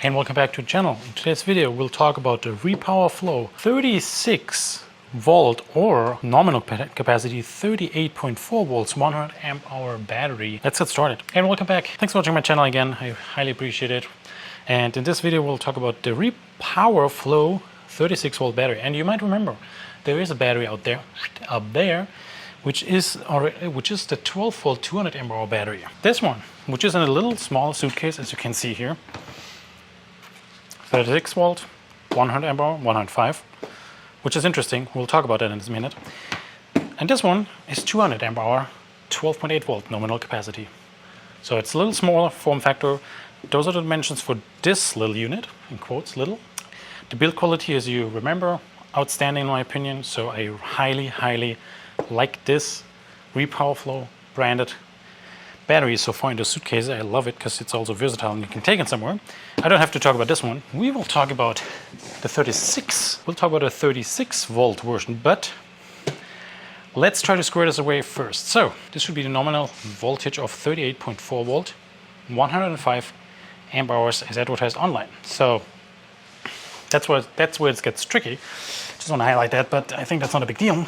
And welcome back to the channel. In today's video we'll talk about the RePOWER Flow 36 volt or nominal capacity 38.4 volts 100 amp hour battery. Let's get started. And welcome back. Thanks for watching my channel again. I highly appreciate it. And in this video we'll talk about the RePOWER Flow 36 volt battery. And you might remember there is a battery out there which is the 12 volt 200 amp hour battery. This one, which is in a little small suitcase, as you can see here. 36 volt, 100 amp hour, 105, which is interesting. We'll talk about that in a minute. And this one is 200 amp hour, 12.8 volt nominal capacity. So it's a little smaller form factor. Those are the dimensions for this little unit, in quotes, little. The build quality, as you remember, outstanding in my opinion. So I highly like this RePOWER Flow branded battery so far in the suitcase. I love it because it's also versatile and you can take it somewhere. I don't have to talk about this one. We will talk about the 36. We'll talk about a 36 volt version, but let's try to square this away first. So this should be the nominal voltage of 38.4 volt, 105 amp hours as advertised online. So that's where it gets tricky. Just want to highlight that, but I think that's not a big deal.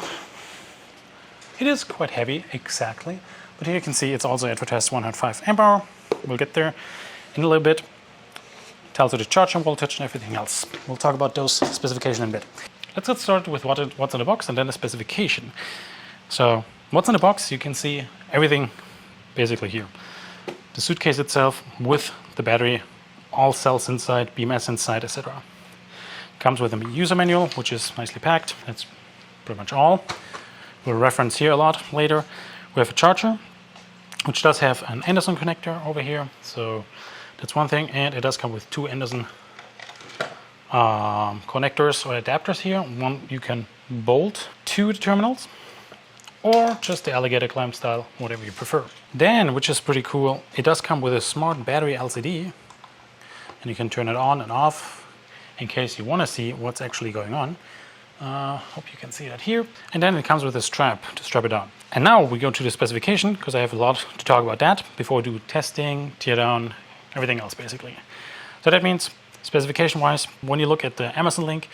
It is quite heavy, exactly. But here you can see it's also advertised 105 amp hour. We'll get there in a little bit. Tells you the charging voltage and everything else. We'll talk about those specifications in a bit. Let's get started with what's in the box and then the specification. So what's in the box, you can see everything basically here. The suitcase itself with the battery, all cells inside, BMS inside, etc. Comes with a user manual, which is nicely packed. That's pretty much all. We'll reference here a lot later. We have a charger, which does have an Anderson connector over here. So that's one thing. And it does come with two Anderson connectors or adapters here. One you can bolt to the terminals or just the alligator clamp style, whatever you prefer. Then, which is pretty cool, it does come with a smart battery LCD. And you can turn it on and off in case you want to see what's actually going on. Hope you can see that here. And then it comes with a strap to strap it on. And now we go to the specification because I have a lot to talk about that before we do testing, teardown, everything else basically. So that means specification wise, when you look at the Amazon link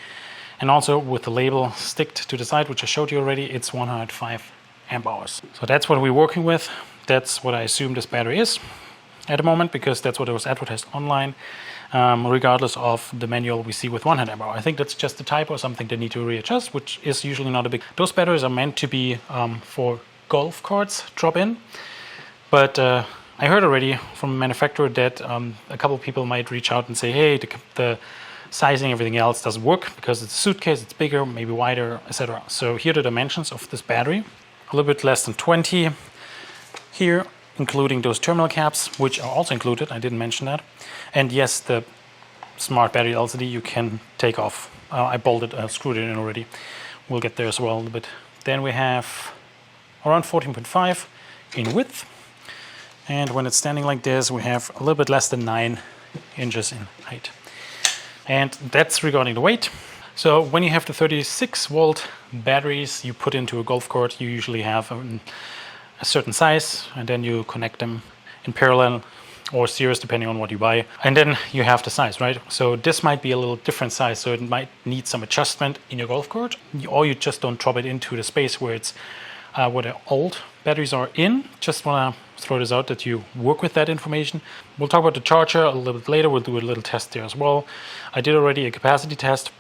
and also with the label sticked to the side, which I showed you already, it's 105 amp hours. So that's what we're working with. That's what I assume this battery is at the moment because that's what it was advertised online. Regardless of the manual we see with 100 amp hour. I think that's just a typo or something they need to readjust, which is usually not a big... Those batteries are meant to be for golf carts drop-in, but I heard already from a manufacturer that a couple of people might reach out and say, hey, the sizing, everything else doesn't work because it's a suitcase, it's bigger, maybe wider, etc. So here are the dimensions of this battery. A little bit less than 20 here, including those terminal caps, which are also included. I didn't mention that. And yes, the smart battery LCD you can take off. I bolted, screwed it in already. We'll get there as well a little bit. Then we have around 14.5 in width. And when it's standing like this, we have a little bit less than 9 inches in height. And that's regarding the weight. So when you have the 36 volt batteries you put into a golf cart, you usually have a certain size, and then you connect them in parallel or series depending on what you buy, and then you have the size, right? So this might be a little different size, so it might need some adjustment in your golf cart, or you just don't drop it into the space where it's where the old batteries are in. Just want to throw this out that you work with that information. We'll talk about the charger a little bit later. We'll do a little test there as well. I did already a capacity test.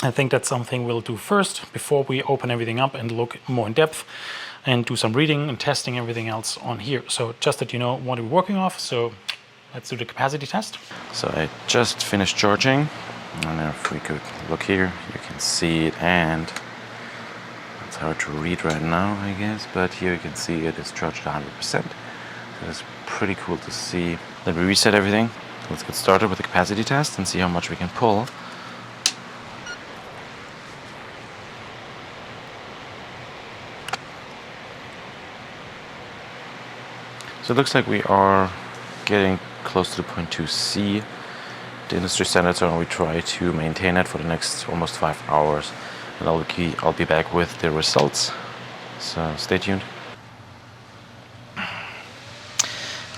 I think that's something we'll do first before we open everything up and look more in depth and do some reading and testing everything else on here. So just that you know what we're working off. So let's do the capacity test. So I just finished charging, and if we could look here, you can see it, and it's hard to read right now, I guess, but here you can see it is charged 100%. So it's pretty cool to see. Let me reset everything. Let's get started with the capacity test and see how much we can pull. So it looks like we are getting close to the 0.2 C. The industry standards are, we try to maintain it for the next almost 5 hours. And I'll be back with the results. So stay tuned.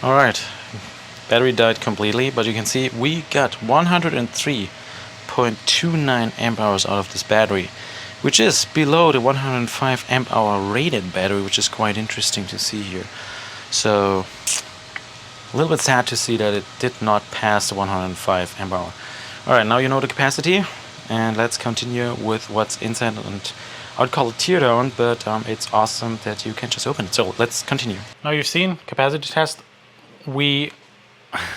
All right, battery died completely, but you can see we got 103.29 amp hours out of this battery, which is below the 105 amp hour rated battery, which is quite interesting to see here. So a little bit sad to see that it did not pass the 105 amp hour. Alright, now you know the capacity, and let's continue with what's inside. And I would call it Teardown, but it's awesome that you can just open it. So let's continue. Now you've seen capacity test.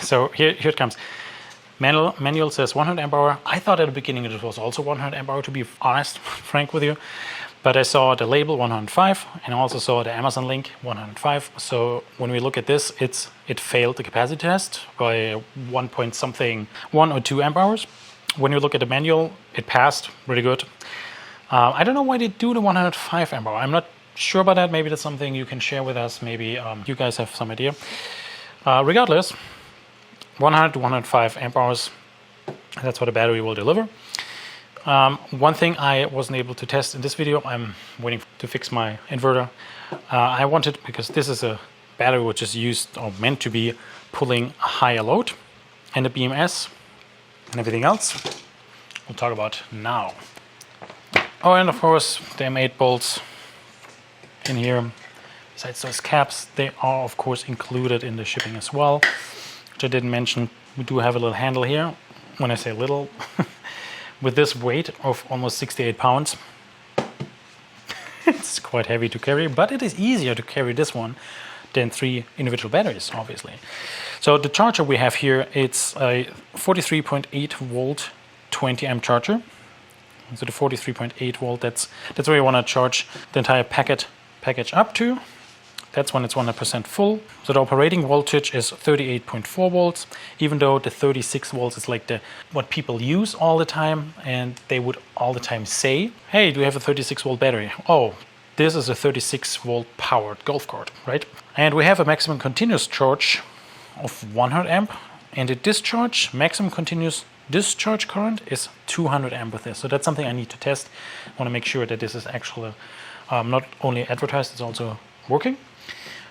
So here it comes. Manual says 100 amp hour. I thought at the beginning it was also 100 amp hour, to be honest, frank with you. But I saw the label 105, and I also saw the Amazon link 105. So when we look at this, it failed the capacity test by 1 or 2 amp hours. When you look at the manual, it passed really good. I don't know why they do the 105 amp hour. I'm not sure about that. Maybe that's something you can share with us. Maybe you guys have some idea. Regardless, 100 to 105 amp hours, that's what the battery will deliver. One thing I wasn't able to test in this video, I'm waiting to fix my inverter. I wanted, because this is a battery which is used or meant to be pulling a higher load, and the BMS and everything else we'll talk about now. Oh, and of course the M8 bolts in here. Besides those caps, they are of course included in the shipping as well, which I didn't mention. We do have a little handle here. When I say little, with this weight of almost 68 pounds, it's quite heavy to carry, but it is easier to carry this one than 3 individual batteries, obviously. So the charger we have here, it's a 43.8 volt 20 amp charger. So the 43.8 volt, that's where you want to charge the entire package up to. That's when it's 100% full. So the operating voltage is 38.4 volts, even though the 36 volts is like what people use all the time, and they would all the time say, hey, do you have a 36 volt battery? Oh, this is a 36 volt powered golf cart, right? And we have a maximum continuous charge of 100 amp, and the maximum continuous discharge current is 200 amp with this. So that's something I need to test. I want to make sure that this is actually not only advertised, it's also working.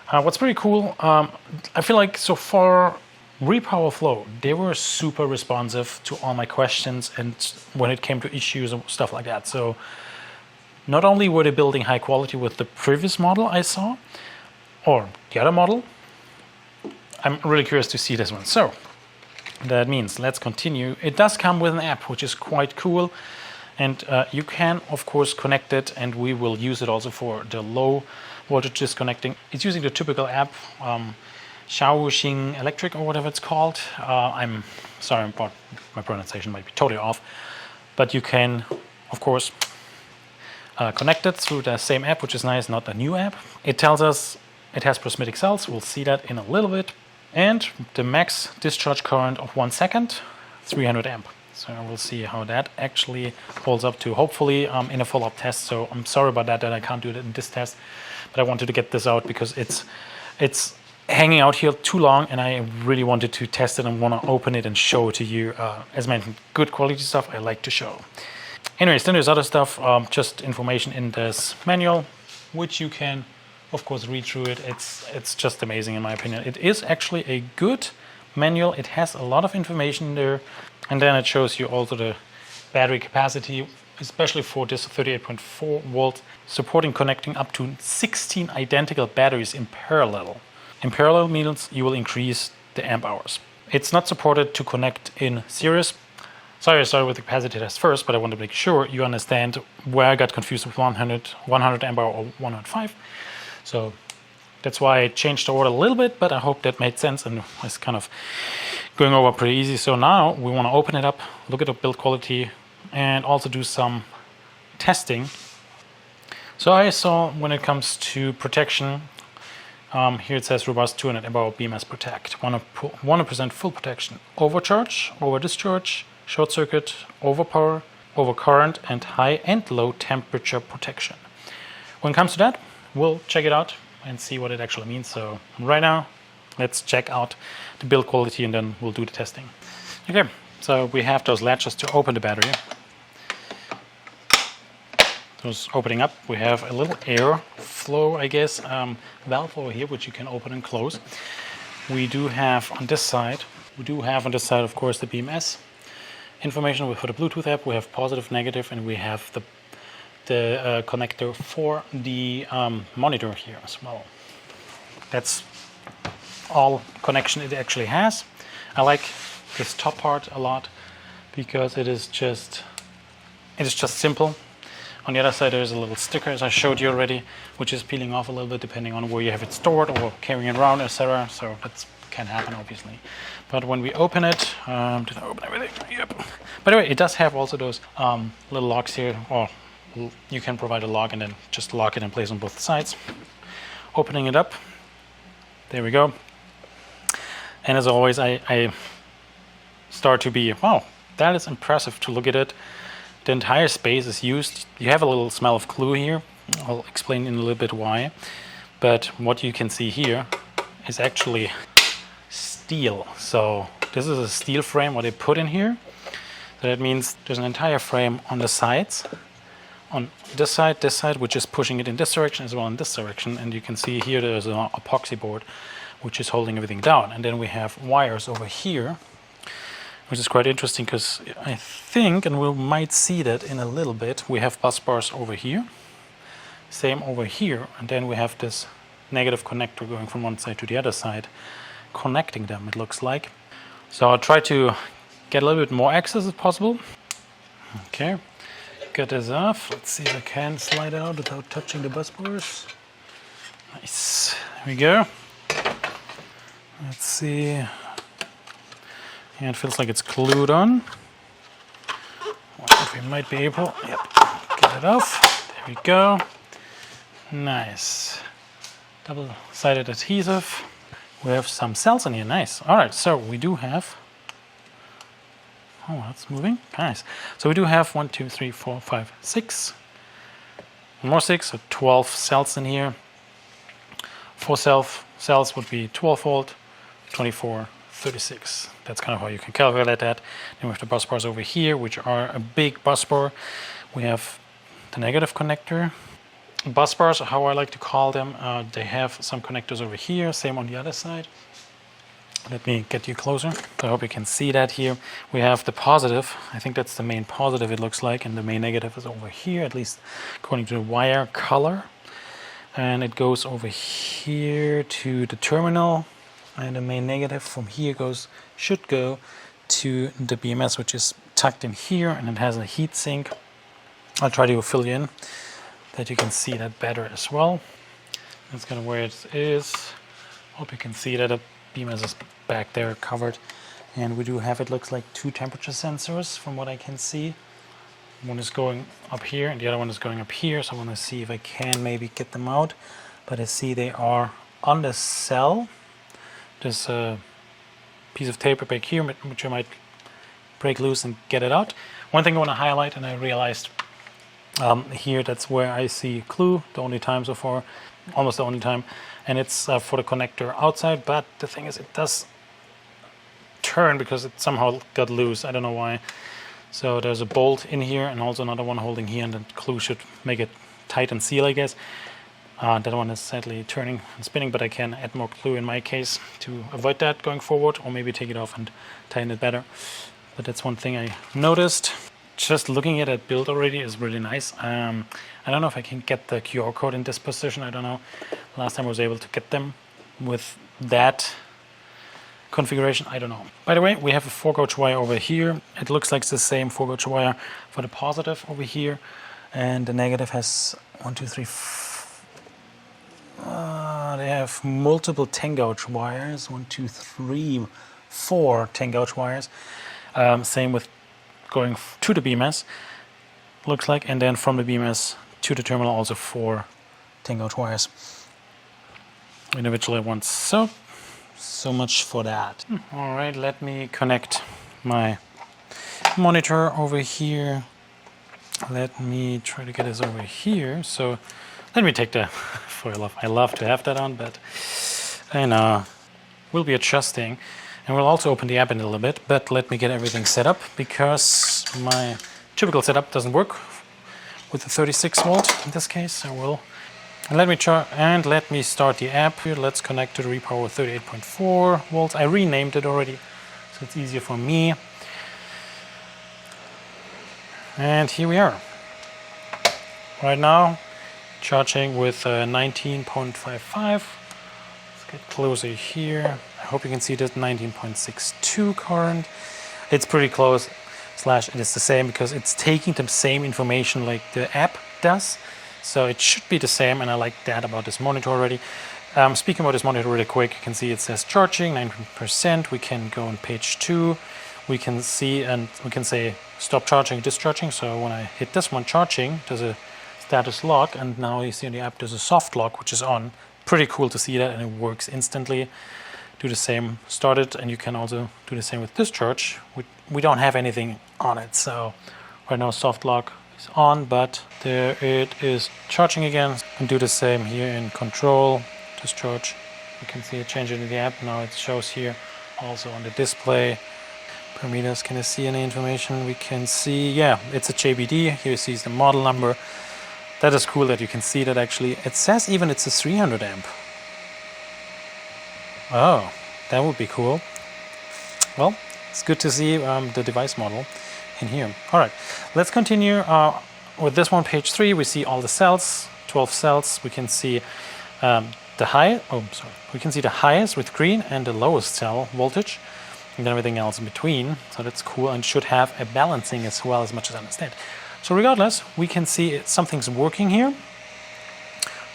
What's pretty cool, I feel like so far RePOWER Flow, they were super responsive to all my questions and when it came to issues and stuff like that. So not only were they building high quality with the previous model I saw, or the other model, I'm really curious to see this one. So that means let's continue. It does come with an app, which is quite cool. And you can, of course, connect it, and we will use it also for the low voltage disconnecting. It's using the typical app, Xiaoxing Electric or whatever it's called. I'm sorry about my pronunciation, might be totally off. But you can, of course, connect it through the same app, which is nice, not a new app. It tells us it has prismatic cells. We'll see that in a little bit. And the max discharge current of 1 second, 300 amp. So we'll see how that actually holds up to, hopefully in a follow-up test. So I'm sorry about that I can't do it in this test, but I wanted to get this out because it's hanging out here too long, and I really wanted to test it and want to open it and show it to you. As mentioned, good quality stuff I like to show. Anyways, then there's other stuff, just information in this manual, which you can, of course, read through it. It's just amazing in my opinion. It is actually a good manual. It has a lot of information there. And then it shows you also the battery capacity, especially for this 38.4 volt, supporting connecting up to 16 identical batteries in parallel. In parallel means you will increase the amp hours. It's not supported to connect in series. Sorry, I started with the capacity test first, but I want to make sure you understand where I got confused with 100 amp hour or 105. So that's why I changed the order a little bit, but I hope that made sense and was kind of going over pretty easy. So now we want to open it up, look at the build quality, and also do some testing. So I saw when it comes to protection, here it says robust 200 amp hour BMS protect, 100% full protection, overcharge, over discharge, short circuit, overpower, overcurrent, and high and low temperature protection. When it comes to that, we'll check it out and see what it actually means. So right now, let's check out the build quality and then we'll do the testing. Okay, so we have those latches to open the battery. Those opening up, we have a little air flow, I guess, valve over here, which you can open and close. we do have on this side, of course, the BMS information for the Bluetooth app. We have positive, negative, and we have the connector for the monitor here as well. That's all connection it actually has. I like this top part a lot because it is just simple. On the other side, there's a little sticker, as I showed you already, which is peeling off a little bit depending on where you have it stored or carrying it around, etc. So that can happen, obviously. But when we open it, did I open everything? Yep. By the way, it does have also those little locks here, or you can provide a lock and then just lock it in place on both sides. Opening it up, there we go. And as always, I start to be, wow, that is impressive to look at it. The entire space is used. You have a little smell of glue here. I'll explain in a little bit why. But what you can see here is actually steel. So this is a steel frame what they put in here. So that means there's an entire frame on the sides. On this side, which is pushing it in this direction as well in this direction. And you can see here there's an epoxy board which is holding everything down. And then we have wires over here, which is quite interesting because I think, and we might see that in a little bit, we have bus bars over here, same over here, and then we have this negative connector going from one side to the other side, connecting them, it looks like. So I'll try to get a little bit more access if possible. Okay, get this off. Let's see if I can slide it out without touching the bus bars. Nice, there we go. Let's see. Yeah, it feels like it's glued on. Wonder if we might be able, yep, get it off. There we go. Nice. Double-sided adhesive. We have some cells in here, nice. All right, so we do have, oh, that's moving, nice. So we do have 1, 2, 3, 4, 5, 6. One more 6, so 12 cells in here. 4 cells would be 12 volt, 24, 36. That's kind of how you can calculate that. Then we have the bus bars over here, which are a big bus bar. We have the negative connector. Bus bars, how I like to call them, they have some connectors over here, same on the other side. Let me get you closer. I hope you can see that here. We have the positive. I think that's the main positive it looks like, and the main negative is over here, at least according to the wire color. And it goes over here to the terminal. And the main negative from here should go to the BMS, which is tucked in here, and it has a heat sink. I'll try to fill you in that you can see that better as well. That's kind of where it is. Hope you can see that the BMS is back there covered. And we do have, it looks like 2 temperature sensors from what I can see. One is going up here and the other one is going up here. So I want to see if I can maybe get them out. But I see they are on the cell. There's a piece of tape back here, which I might break loose and get it out. One thing I want to highlight, and I realized here that's where I see glue, the only time so far, almost the only time, and it's for the connector outside, but the thing is it does turn because it somehow got loose, I don't know why. So there's a bolt in here and also another one holding here, and the glue should make it tight and seal, I guess. That one is sadly turning and spinning, but I can add more glue in my case to avoid that going forward, or maybe take it off and tighten it better. But that's one thing I noticed. Just looking at it build already is really nice. I don't know if I can get the QR code in this position, I don't know. Last time I was able to get them with that configuration, I don't know. By the way, we have a 4-gauge wire over here. It looks like it's the same 4-gauge wire for the positive over here, and the negative has 1, 2, 3, 4. They have multiple 10-gauge wires, 1, 2, 3, 4 10-gauge wires. Same with going to the BMS, looks like, and then from the BMS to the terminal also 4 10-gauge wires individually at once. So much for that. All right, let me connect my monitor over here. Let me try to get this over here. So let me take the foil off. I love to have that on, but I know we'll be adjusting, and we'll also open the app in a little bit. But let me get everything set up, because my typical setup doesn't work with the 36 volt in this case. I will And let me start the app here. Let's connect to the RePOWER 38.4 volts. I renamed it already, so it's easier for me. And here we are. Right now, charging with 19.55. Let's get closer here. I hope you can see this 19.62 current. It's pretty close. Slash, it is the same because it's taking the same information like the app does. So it should be the same, and I like that about this monitor already. Speaking about this monitor really quick, you can see it says charging 90%. We can go on page 2. We can see, and we can say stop charging, discharging. So when I hit this one, charging, there's a status lock, and now you see in the app there's a soft lock which is on. Pretty cool to see that, and it works instantly. Do the same, start it, and you can also do the same with discharge. We don't have anything on it, so right now soft lock is on, but there it is charging again. And do the same here in control, discharge. You can see it changing in the app. Now it shows here also on the display. Parameters, can I see any information? We can see, yeah, it's a JBD. Here you see the model number. That is cool that you can see that actually. It says even it's a 300 amp. Oh, that would be cool. Well, it's good to see the device model in here. All right, let's continue with this one, page 3. We see all the cells, 12 cells. We can see we can see the highest with green and the lowest cell voltage, and then everything else in between. So that's cool, and should have a balancing as well, as much as I understand. So regardless, we can see something's working here.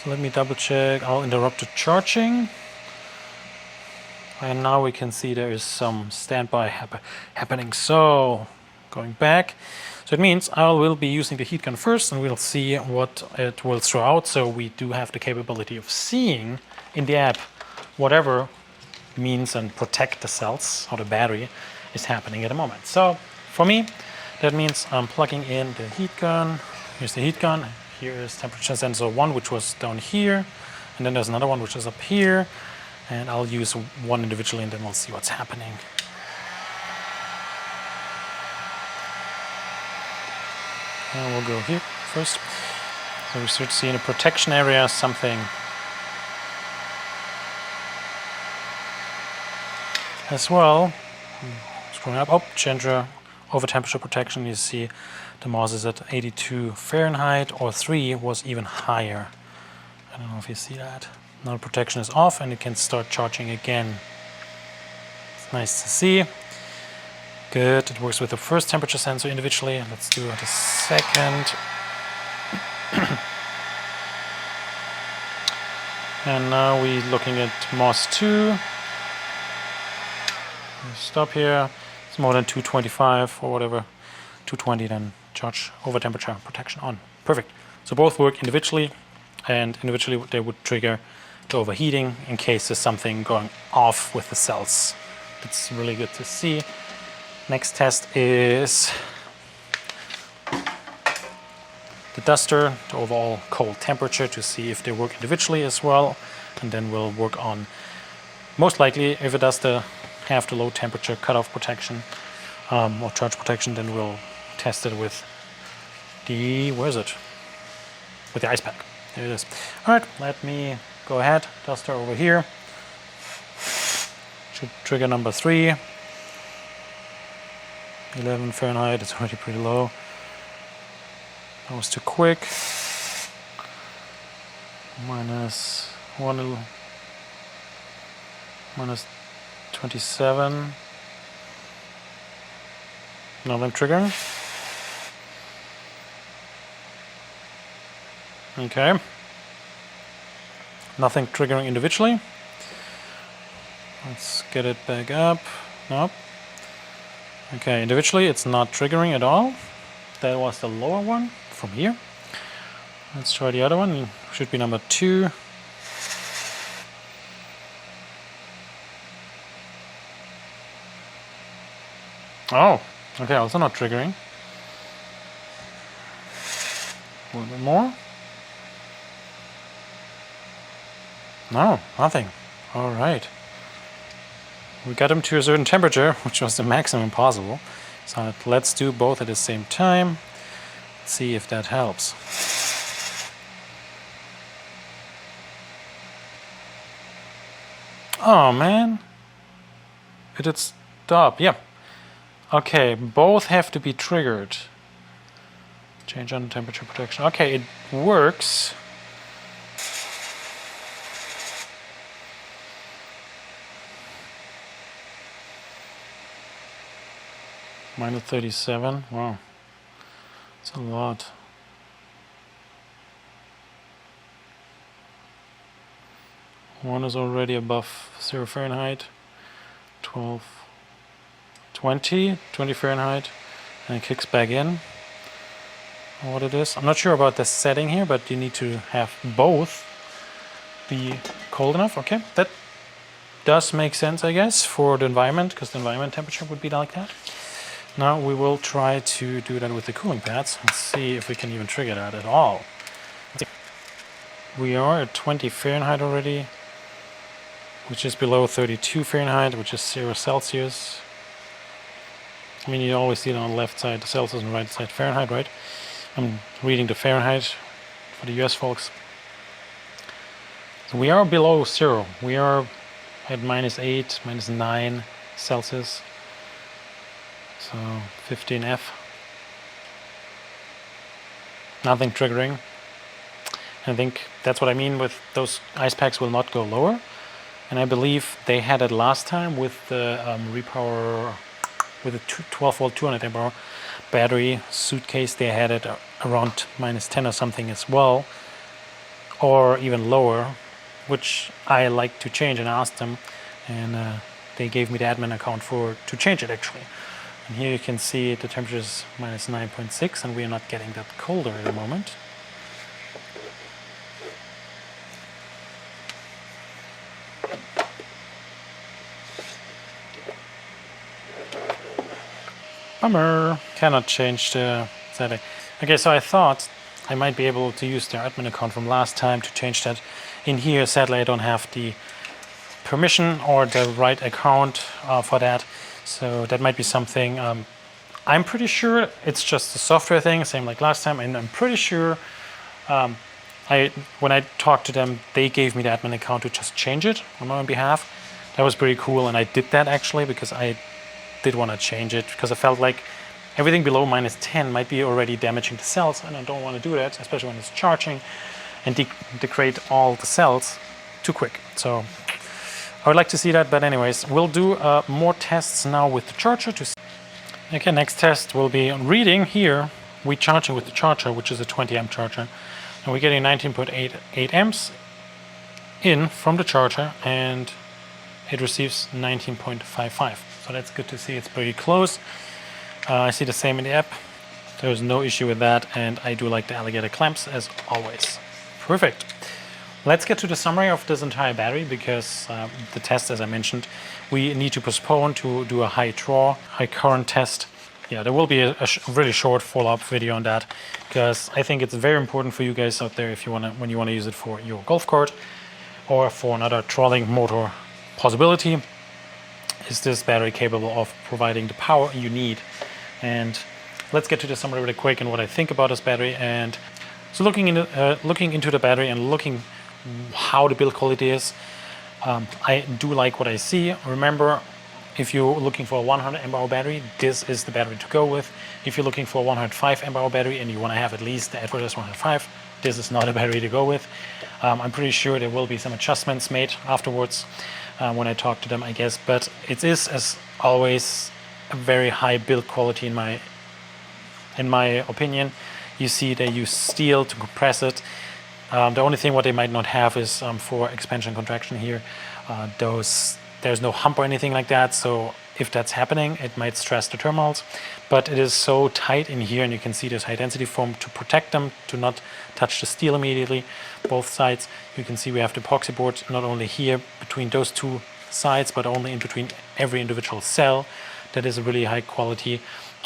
So let me double check. I'll interrupt the charging. And now we can see there is some standby happening. So going back, so it means I will be using the heat gun first, and we'll see what it will throw out. So we do have the capability of seeing in the app whatever means and protect the cells or the battery is happening at the moment. So for me, that means I'm plugging in the heat gun. Here's the heat gun. Here is temperature sensor 1, which was down here, and then there's another one which is up here. And I'll use one individually, and then we'll see what's happening. And we'll go here first. So we should see in the protection area something as well. Scrolling up, changer over temperature protection. You see the MOS is at 82 Fahrenheit, or 3 was even higher. I don't know if you see that. Now the protection is off, and it can start charging again. It's nice to see. Good, it works with the first temperature sensor individually. Let's do the second. And now we're looking at MOS 2. Stop here. It's more than 225 or whatever. 220, then charge over temperature protection on. Perfect. So both work individually, and individually they would trigger the overheating in case there's something going off with the cells. It's really good to see. Next test is the duster, the overall cold temperature, to see if they work individually as well. And then we'll work on, most likely, if it does have the low temperature cutoff protection or charge protection, then we'll test it with with the ice pack. There it is. All right, let me go ahead, duster over here. Should trigger number 3. 11 Fahrenheit, it's already pretty low. That was too quick. Minus 27. Now I'm triggering. Okay. Nothing triggering individually. Let's get it back up. Nope. Okay, individually it's not triggering at all. That was the lower one from here. Let's try the other one. It should be number 2. Oh, okay, also not triggering. A little bit more. No, nothing. All right. We got them to a certain temperature, which was the maximum possible. So let's do both at the same time. See if that helps. Oh man, it did stop. Yeah. Okay, both have to be triggered. Change on temperature protection. Okay, it works. Minus 37. Wow, it's a lot. One is already above 0 Fahrenheit. 12, 20 Fahrenheit, and it kicks back in. What it is, I'm not sure about the setting here, but you need to have both be cold enough. Okay, that does make sense, I guess, for the environment, because the environment temperature would be like that. Now we will try to do that with the cooling pads. Let's see if we can even trigger that at all. We are at 20 Fahrenheit already, which is below 32 Fahrenheit, which is 0 Celsius. I mean, you always see it on the left side, the Celsius, and the right side Fahrenheit, right? I'm reading the Fahrenheit for the US folks. So we are below 0. We are at -8, -9 Celsius. So 15F. Nothing triggering. I think that's what I mean with those ice packs will not go lower. And I believe they had it last time with the RePOWER, with the 12 volt 200 amp hour battery Suitcase. They had it around -10 or something as well, or even lower, which I like to change, and asked them, and they gave me the admin account to change it actually. And here you can see the temperature is -9.6, and we are not getting that colder at the moment. Bummer. Cannot change the setting. Okay, so I thought I might be able to use the admin account from last time to change that in here. Sadly, I don't have the permission or the right account for that. So that might be something. I'm pretty sure it's just a software thing, same like last time. And I'm pretty sure when I talked to them, they gave me the admin account to just change it on my own behalf. That was pretty cool, and I did that actually because I did want to change it, because I felt like everything below -10 might be already damaging the cells, and I don't want to do that, especially when it's charging and degrade all the cells too quick. So I would like to see that, but anyways, we'll do more tests now with the charger to see. Okay, next test will be reading here. We're charging with the charger, which is a 20 amp charger, and we're getting 19.88 amps in from the charger, and it receives 19.55. So that's good to see. It's pretty close. I see the same in the app. There's no issue with that, and I do like the alligator clamps as always. Perfect. Let's get to the summary of this entire battery, because the test, as I mentioned, we need to postpone to do a high draw, high current test. Yeah, there will be a really short follow-up video on that, because I think it's very important for you guys out there if you when you want to use it for your golf cart or for another trolling motor possibility. Is this battery capable of providing the power you need? And let's get to the summary really quick and what I think about this battery. And so looking into the battery and looking how the build quality is, I do like what I see. Remember, if you're looking for a 100 amp hour battery, this is the battery to go with. If you're looking for a 105 amp hour battery and you want to have at least the advertised 105, this is not a battery to go with. I'm pretty sure there will be some adjustments made afterwards when I talk to them, I guess. But it is, as always, a very high build quality in my opinion. You see they use steel to compress it. The only thing what they might not have is for expansion and contraction here. There's no hump or anything like that, so if that's happening, it might stress the terminals. But it is so tight in here, and you can see there's high density foam to protect them, to not touch the steel immediately. Both sides, you can see we have the epoxy board not only here between those two sides, but only in between every individual cell. That is a really high quality.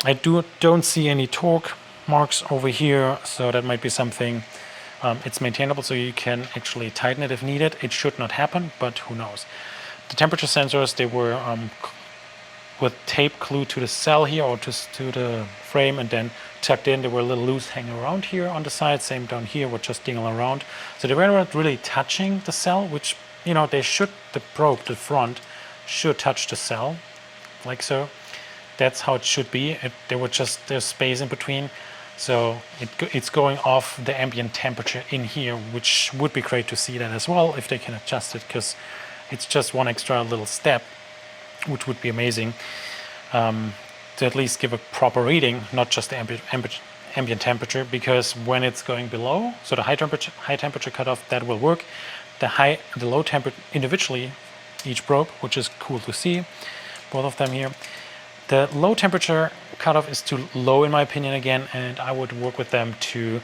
I don't see any torque marks over here, so that might be something. It's maintainable, so you can actually tighten it if needed. It should not happen, but who knows. The temperature sensors, they were with tape glued to the cell here, or to the frame, and then tucked in. They were a little loose hanging around here on the side. Same down here, were just dingling around. So they were not really touching the cell, which you know, the probe, the front, should touch the cell, like so. That's how it should be. There's space in between. So it's going off the ambient temperature in here, which would be great to see that as well if they can adjust it, because it's just one extra little step, which would be amazing, to at least give a proper reading, not just the ambient temperature, because when it's going below, so the high temperature cutoff, that will work. The low temperature individually, each probe, which is cool to see, both of them here. The low temperature cutoff is too low in my opinion again, and I would work with them to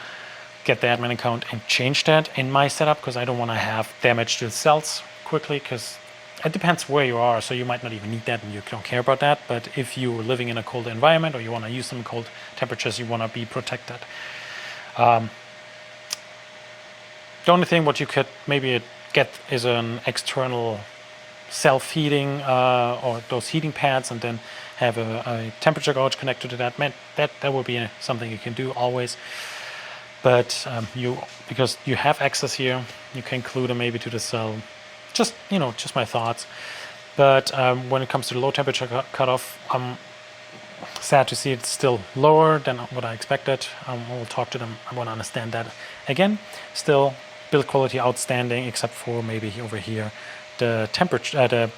get the admin account and change that in my setup, because I don't want to have damage to the cells quickly, because it depends where you are, so you might not even need that and you don't care about that. But if you're living in a cold environment or you want to use some cold temperatures, you want to be protected. The only thing what you could maybe get is an external self-heating or those heating pads, and then have a temperature gauge connected to that. That would be something you can do always. But because you have access here, you can include them maybe to the cell. Just my thoughts. But when it comes to the low temperature cutoff, I'm sad to see it's still lower than what I expected. We'll talk to them. I want to understand that again. Still, build quality outstanding, except for maybe over here, the temperature, the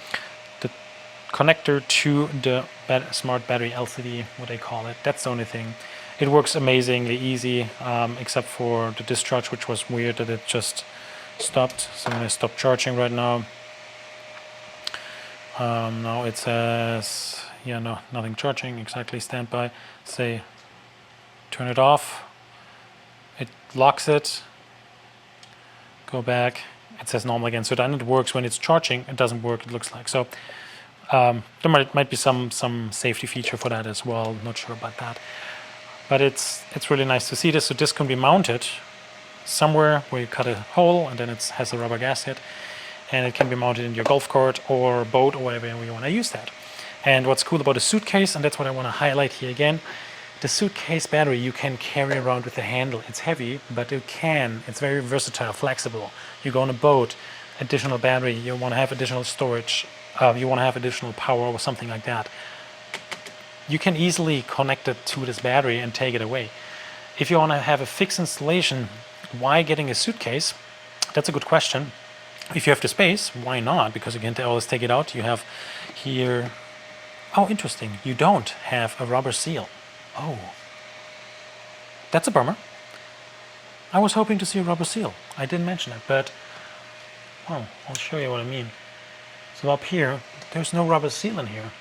connector to the smart battery LCD, what they call it. That's the only thing. It works amazingly easy, except for the discharge, which was weird that it just stopped. So I'm going to stop charging right now. Now it says, yeah, no, nothing charging, exactly, standby. Say, turn it off. It locks it. Go back. It says normal again. So then it works when it's charging. It doesn't work, it looks like. So there might be some safety feature for that as well. Not sure about that. But it's really nice to see this. So this can be mounted somewhere where you cut a hole, and then it has a rubber gasket, and it can be mounted in your golf cart or boat or whatever you want to use that. And what's cool about a Suitcase, and that's what I want to highlight here again, the Suitcase battery you can carry around with the handle. It's heavy, but it's very versatile, flexible. You go on a boat, additional battery, you want to have additional storage, you want to have additional power or something like that. You can easily connect it to this battery and take it away. If you want to have a fixed installation, why getting a Suitcase? That's a good question. If you have the space, why not? Because you can always take it out. You have here, oh, interesting, you don't have a rubber seal. Oh, that's a bummer. I was hoping to see a rubber seal. I didn't mention it, but oh, I'll show you what I mean. So up here, there's no rubber seal in here.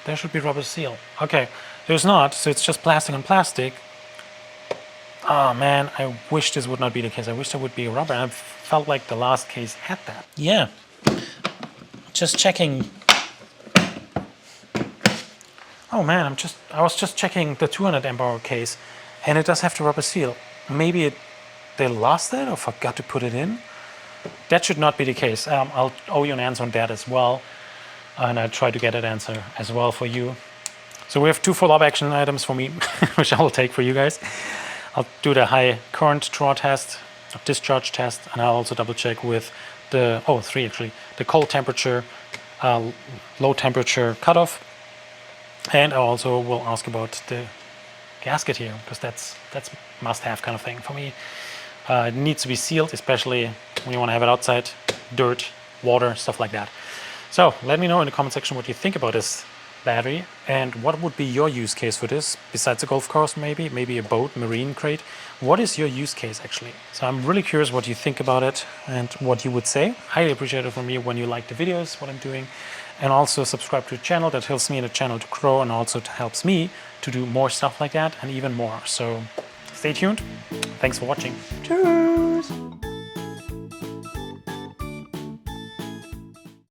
There should be rubber seal. Okay, there's not, so it's just plastic on plastic. Oh man, I wish this would not be the case. I wish there would be a rubber. I felt like the last case had that. Yeah, just checking. Oh man, I was just checking the 200 amp hour case, and it does have the rubber seal. Maybe they lost it or forgot to put it in. That should not be the case. I'll owe you an answer on that as well, and I'll try to get that answer as well for you. So we have 2 follow-up action items for me, which I will take for you guys. I'll do the high current draw test, discharge test, and I'll also double check with the 3 actually, the cold temperature, low temperature cutoff. And I also will ask about the gasket here, because that's must-have kind of thing for me. It needs to be sealed, especially when you want to have it outside, dirt, water, stuff like that. So let me know in the comment section what you think about this battery, and what would be your use case for this, besides a golf course, maybe a boat, marine crate. What is your use case actually? So I'm really curious what you think about it and what you would say. Highly appreciate it from me when you like the videos, what I'm doing. And also subscribe to the channel. That helps me and the channel to grow, and also helps me to do more stuff like that and even more. So stay tuned. Thanks for watching. Cheers!